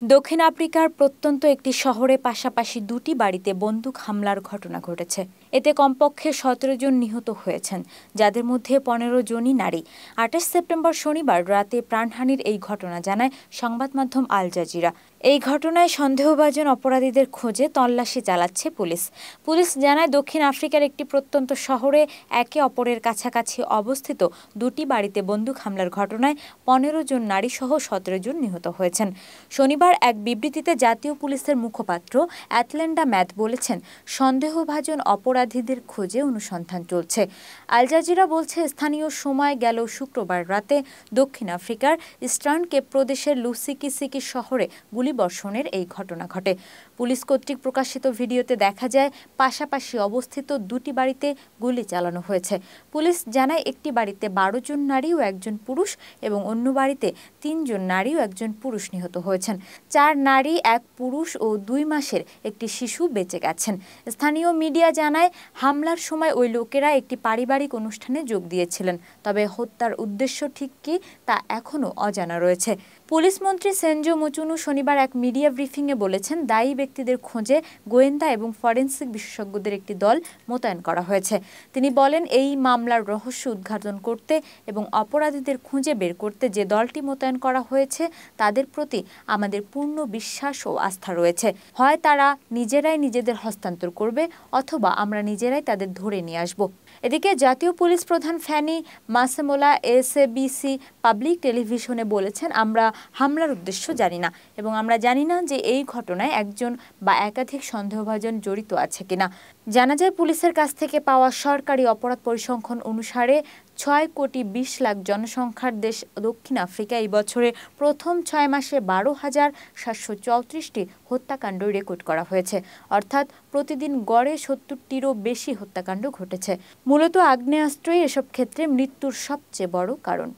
দক্ষিণ আফ্রিকার প্রত্যন্ত একটি শহরে পাশাপাশি দুটি বাড়িতে বন্দুক হামলার ঘটনা ঘটেছে। এতে কমপক্ষে ১৭ জন নিহত হয়েছেন, যাদের মধ্যে ১৫ জনই নারী। ২৮ সেপ্টেম্বর শনিবার রাতে প্রাণহানির এই ঘটনা জানায় সংবাদ মাধ্যম আল জাজিরা। এই ঘটনায় সন্দেহভাজন অপরাধীদের খোঁজে তল্লাশি চালাচ্ছে পুলিশ। পুলিশ জানায়, দক্ষিণ আফ্রিকার একটি প্রত্যন্ত শহরে একে অপরের কাছাকাছি অবস্থিত দুটি বাড়িতে বন্দুক হামলার ঘটনায় ১৫ জন নারীসহ ১৭ জন নিহত হয়েছেন। শনিবার এক বিবৃতিতে জাতীয় পুলিশের মুখপাত্র অ্যাটল্যান্ডা ম্যাথ বলেছেন, সন্দেহভাজন অপরাধীদের খোঁজে অনুসন্ধান চলছে। আল জাজিরা বলছে, স্থানীয় সময় গেল শুক্রবার রাতে দক্ষিণ আফ্রিকার ইস্টার্ন কেপ প্রদেশের লুসিকিসিকি শহরে গুলিবর্ষণের এই ঘটনা ঘটে। পুলিশ কর্তৃক প্রকাশিত ভিডিওতে দেখা যায়, পাশাপাশি অবস্থিত দুটি বাড়িতে গুলি চালানো হয়েছে। পুলিশ জানায়, একটি বাড়িতে ১২ জন নারী ও একজন পুরুষ এবং অন্য বাড়িতে ৩ জন নারী ও একজন পুরুষ নিহত হয়েছেন। ৪ নারী, ১ পুরুষ ও ২ মাসের একটি শিশু বেঁচে গেছেন। স্থানীয় মিডিয়া জানায়, হামলার সময় ওই লোকেরা একটি পারিবারিক অনুষ্ঠানে যোগ দিয়েছিলেন। তবে হত্যার উদ্দেশ্য ঠিক কী তা এখনও অজানা রয়েছে। পুলিশ মন্ত্রী সেনজো মুচুনু শনিবার এক মিডিয়া ব্রিফিংয়ে বলেছেন, দায়ী ব্যক্তিদের খোঁজে গোয়েন্দা এবং ফরেনসিক বিশেষজ্ঞদের একটি দল মোতায়েন করা হয়েছে। তিনি বলেন, এই মামলার রহস্য উদ্ঘাটন করতে এবং অপরাধীদের খুঁজে বের করতে যে দলটি মোতায়েন করা হয়েছে তাদের প্রতি আমাদের পূর্ণ বিশ্বাস ও আস্থা রয়েছে। হয় তারা নিজেরাই নিজেদের হস্তান্তর করবে অথবা আমরা নিজেরাই তাদের ধরে নিয়ে আসব। এদিকে জাতীয় পুলিশ প্রধান ফ্যানি মাসেমোলা এসএবিসি পাবলিক টেলিভিশনে বলেছেন, আমরা হামলার উদ্দেশ্য জানি না এবং আমরা জানি না যে এই ঘটনায় একজন বা একাধিক সন্দেহভাজন জড়িত আছে কিনা। জানা যায়, পুলিশের কাছ থেকে পাওয়া সরকারি অপরাধ পরিসংখ্যান অনুসারে ৬,২০,০০,০০০ জনসংখ্যার দেশ দক্ষিণ আফ্রিকা এই বছরে প্রথম ৬ মাসে ১২,৭৩৪টি হত্যাকাণ্ড রেকর্ড করা হয়েছে। অর্থাৎ প্রতিদিন গড়ে ৭০টিরও বেশি হত্যাকাণ্ড ঘটেছে। মূলত আগ্নেয়াস্ত্রই এসব ক্ষেত্রে মৃত্যুর সবচেয়ে বড় কারণ।